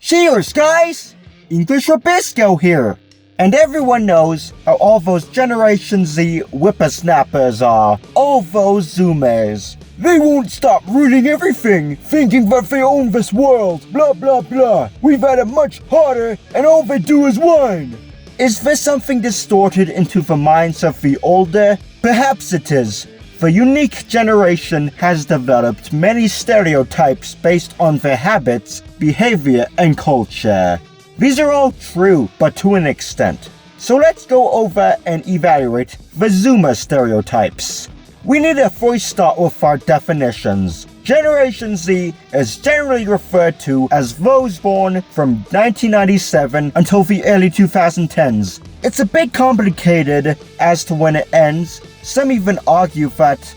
Cheers, guys! English Rabisco here. And everyone knows how all those Generation Z whippersnappers are. All those Zoomers. They won't stop ruining everything, thinking that they own this world, blah blah blah. We've had it much harder, and all they do is whine. Is this something distorted into the minds of the older? Perhaps it is. The unique generation has developed many stereotypes based on their habits, behavior, and culture. These are all true, but to an extent. So let's go over and evaluate the Zoomer stereotypes. We need to first start with our definitions. Generation Z is generally referred to as those born from 1997 until the early 2010s. It's a bit complicated as to when it ends. Some even argue that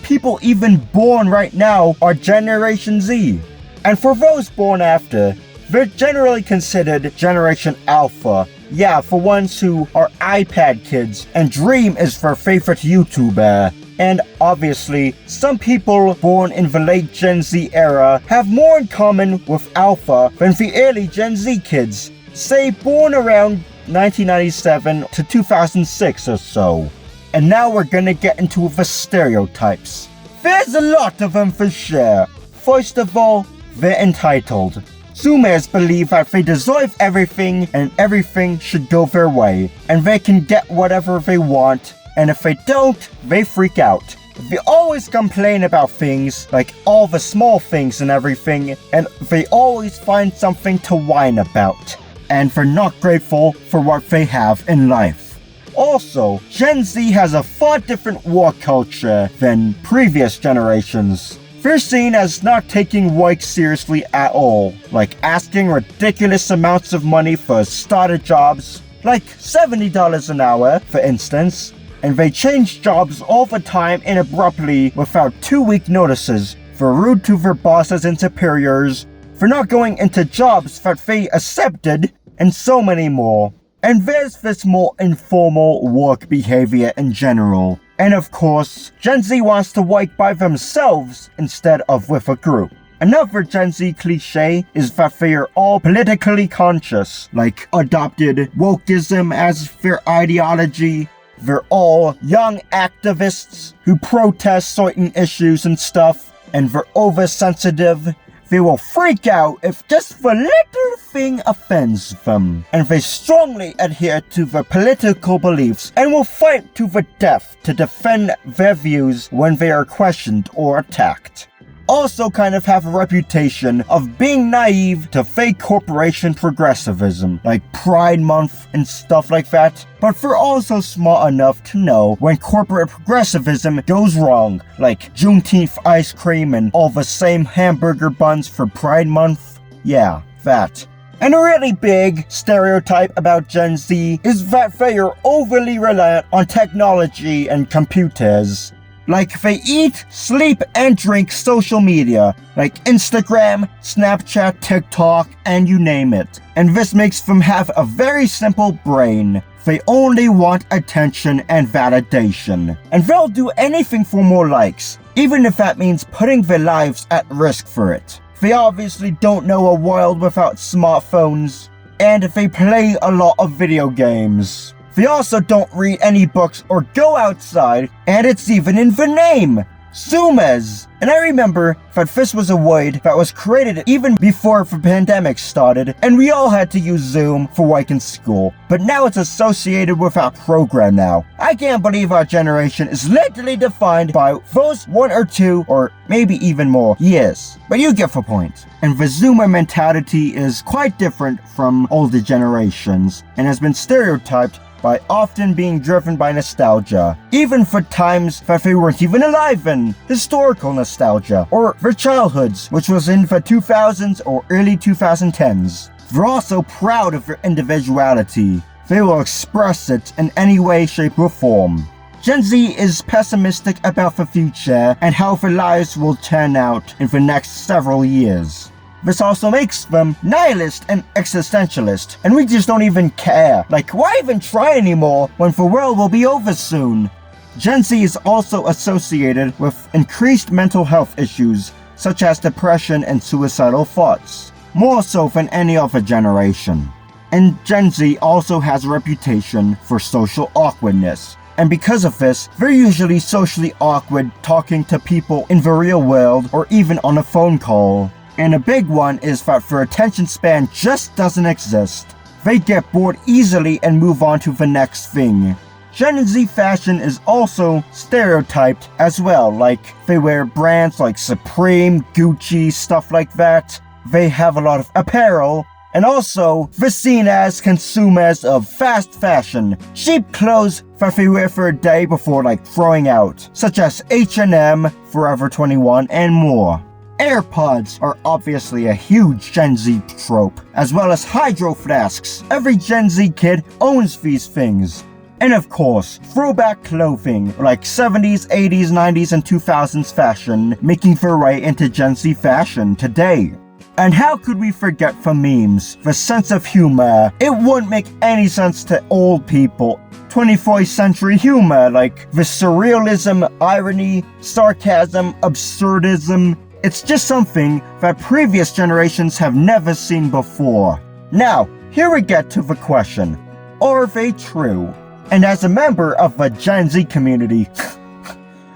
people even born right now are Generation Z. And for those born after, they're generally considered Generation Alpha. Yeah, for ones who are iPad kids and Dream is their favorite YouTuber. And obviously, some people born in the late Gen Z era have more in common with Alpha than the early Gen Z kids, say born around 1997 to 2006 or so. And now we're gonna get into the stereotypes. There's a lot of them for sure. First of all, they're entitled. Zoomers believe that they deserve everything and everything should go their way, and they can get whatever they want, and if they don't, they freak out. They always complain about things, like all the small things and everything, and they always find something to whine about, and they're not grateful for what they have in life. Also, Gen Z has a far different work culture than previous generations. They're seen as not taking work seriously at all, like asking ridiculous amounts of money for starter jobs, like $70 an hour, for instance, and they change jobs all the time and abruptly without 2-week notices. They're rude to their bosses and superiors, for not going into jobs that they accepted, and so many more. And there's this more informal work behavior in general. And of course, Gen Z wants to work by themselves instead of with a group. Another Gen Z cliche is that they are all politically conscious, like adopted wokeism as their ideology. They're all young activists who protest certain issues and stuff, and they're oversensitive. They will freak out if just the little thing offends them, and they strongly adhere to their political beliefs and will fight to the death to defend their views when they are questioned or attacked. Also kind of have a reputation of being naive to fake corporation progressivism, like Pride Month and stuff like that, but they're also smart enough to know when corporate progressivism goes wrong, like Juneteenth ice cream and all the same hamburger buns for Pride Month. Yeah, that. And a really big stereotype about Gen Z is that they are overly reliant on technology and computers. Like they eat, sleep, and drink social media, like Instagram, Snapchat, TikTok, and you name it. And this makes them have a very simple brain. They only want attention and validation. And they'll do anything for more likes, even if that means putting their lives at risk for it. They obviously don't know a world without smartphones, and they play a lot of video games. They also don't read any books or go outside, and it's even in the name, Zoomers. And I remember that this was a word that was created even before the pandemic started, and we all had to use Zoom for work in school, but now it's associated with our program now. I can't believe our generation is literally defined by those 1 or 2 or maybe even more years, but you get the point. And the Zoomer mentality is quite different from older generations, and has been stereotyped by often being driven by nostalgia, even for times that they weren't even alive in, historical nostalgia, or their childhoods, which was in the 2000s or early 2010s. They're also proud of their individuality. They will express it in any way, shape, or form. Gen Z is pessimistic about the future and how their lives will turn out in the next several years. This also makes them nihilist and existentialist, and we just don't even care. Like, why even try anymore when the world will be over soon? Gen Z is also associated with increased mental health issues, such as depression and suicidal thoughts. more so than any other generation. And Gen Z also has a reputation for social awkwardness. And because of this, they're usually socially awkward talking to people in the real world or even on a phone call. And a big one is that their attention span just doesn't exist. They get bored easily and move on to the next thing. Gen Z fashion is also stereotyped as well, like they wear brands like Supreme, Gucci, stuff like that. They have a lot of apparel, and also they're seen as consumers of fast fashion, cheap clothes that they wear for a day before throwing out, such as H&M, Forever 21, and more. AirPods are obviously a huge Gen Z trope, as well as hydro flasks. Every Gen Z kid owns these things. And of course, throwback clothing like 70s, 80s, 90s, and 2000s fashion making their way into Gen Z fashion today. And how could we forget the memes, the sense of humor? It wouldn't make any sense to old people. 21st century humor, like the surrealism, irony, sarcasm, absurdism. It's just something that previous generations have never seen before. Now, here we get to the question, are they true? And as a member of the Gen Z community,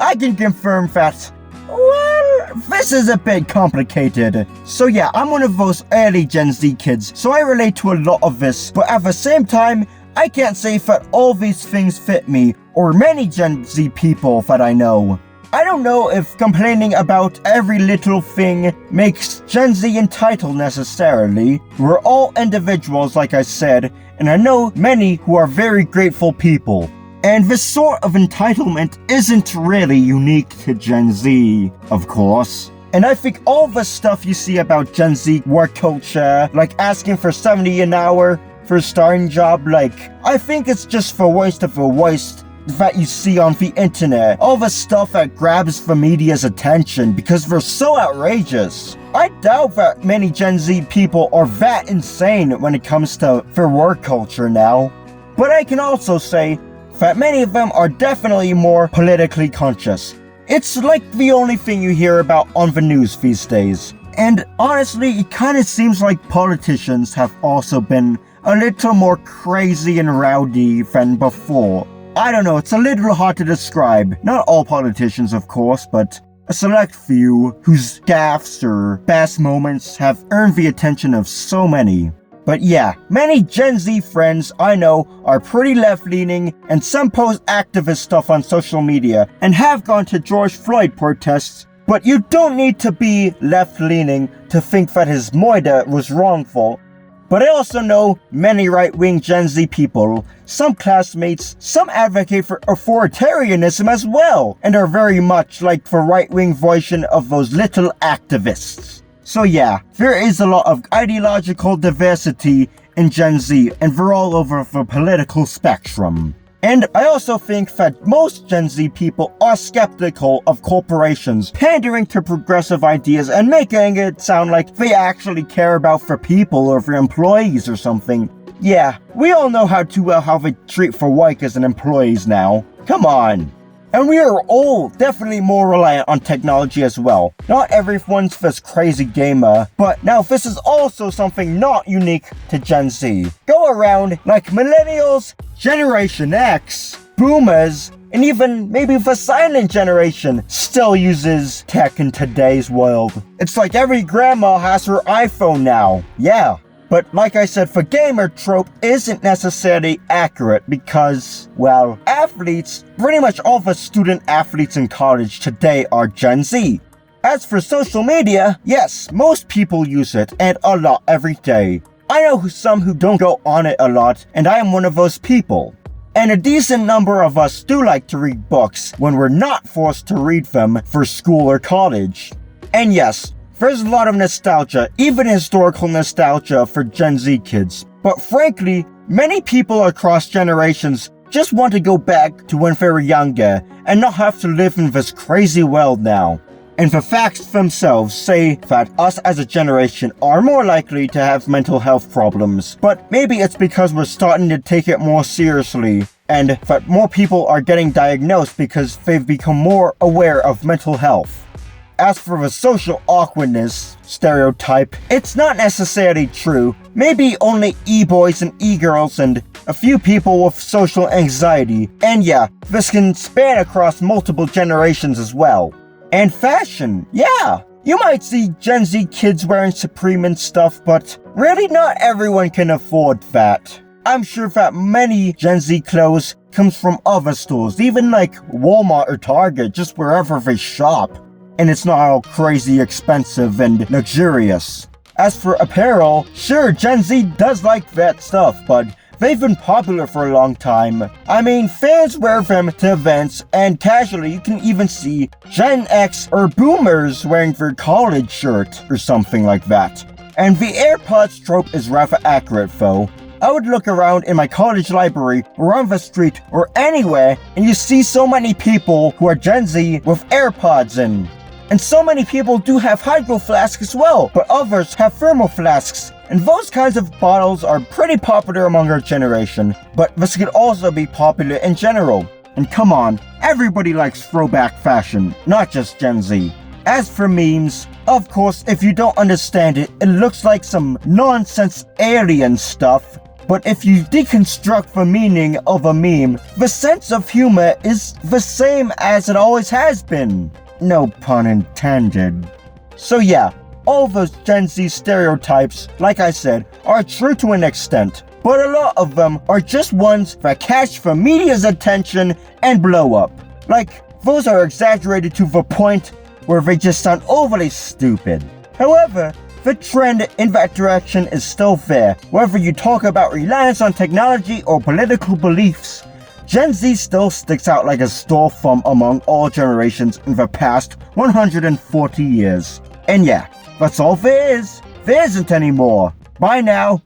I can confirm that, well, this is a bit complicated. So yeah, I'm one of those early Gen Z kids, so I relate to a lot of this, but at the same time, I can't say that all these things fit me, or many Gen Z people that I know. I don't know if complaining about every little thing makes Gen Z entitled necessarily. We're all individuals, like I said, and I know many who are very grateful people. And this sort of entitlement isn't really unique to Gen Z, of course. And I think all the stuff you see about Gen Z work culture, like asking for $70 an hour for a starting job, I think it's just the worst of the worst that you see on the internet. All the stuff that grabs the media's attention because they're so outrageous. I doubt that many Gen Z people are that insane when it comes to their work culture now. But I can also say that many of them are definitely more politically conscious. It's like the only thing you hear about on the news these days. And honestly, it kind of seems like politicians have also been a little more crazy and rowdy than before. I don't know, it's a little hard to describe. Not all politicians, of course, but a select few whose gaffes or best moments have earned the attention of so many. But yeah, many Gen Z friends I know are pretty left-leaning, and some post activist stuff on social media and have gone to George Floyd protests, but you don't need to be left-leaning to think that his murder was wrongful. But I also know many right-wing Gen Z people, some classmates, some advocate for authoritarianism as well, and are very much like the right-wing version of those little activists. So yeah, there is a lot of ideological diversity in Gen Z, and they're all over the political spectrum. And I also think that most Gen Z people are skeptical of corporations pandering to progressive ideas and making it sound like they actually care about their people or their employees or something. Yeah, we all know how they treat their workers and employees now. Come on. And we are all definitely more reliant on technology as well. Not everyone's this crazy gamer, but now this is also something not unique to Gen Z. Go around like millennials, Generation X, boomers, and even maybe the silent generation still uses tech in today's world. It's like every grandma has her iPhone now. Yeah. But like I said, the gamer trope isn't necessarily accurate because, well, athletes, pretty much all the student athletes in college today are Gen Z. As for social media, yes, most people use it, and a lot every day. I know some who don't go on it a lot, and I am one of those people. And a decent number of us do like to read books when we're not forced to read them for school or college. And yes, there's a lot of nostalgia, even historical nostalgia for Gen Z kids. But frankly, many people across generations just want to go back to when they were younger and not have to live in this crazy world now. And the facts themselves say that us as a generation are more likely to have mental health problems. But maybe it's because we're starting to take it more seriously, and that more people are getting diagnosed because they've become more aware of mental health. as for the social awkwardness stereotype, it's not necessarily true. Maybe only e-boys and e-girls and a few people with social anxiety. And yeah, this can span across multiple generations as well. And fashion, yeah. You might see Gen Z kids wearing Supreme and stuff, but really not everyone can afford that. I'm sure that many Gen Z clothes comes from other stores, even like Walmart or Target, just wherever they shop. And it's not all crazy expensive and luxurious. As for apparel, sure, Gen Z does like that stuff, but they've been popular for a long time. I mean, fans wear them to events, and casually you can even see Gen X or Boomers wearing their college shirt or something like that. And the AirPods trope is rather accurate though. I would look around in my college library, or on the street, or anywhere, and you see so many people who are Gen Z with AirPods in. And so many people do have hydro flasks as well, but others have thermal flasks. And those kinds of bottles are pretty popular among our generation, but this could also be popular in general. And come on, everybody likes throwback fashion, not just Gen Z. As for memes, of course, if you don't understand it, it looks like some nonsense alien stuff. But if you deconstruct the meaning of a meme, the sense of humor is the same as it always has been. No pun intended. So yeah, all those Gen Z stereotypes, like I said, are true to an extent, but a lot of them are just ones that catch the media's attention and blow up. Like, those are exaggerated to the point where they just sound overly stupid. However, the trend in that direction is still there. Whether you talk about reliance on technology or political beliefs, Gen Z still sticks out like a sore thumb among all generations in the past 140 years. And yeah, that's all there is. There isn't any more. Bye now.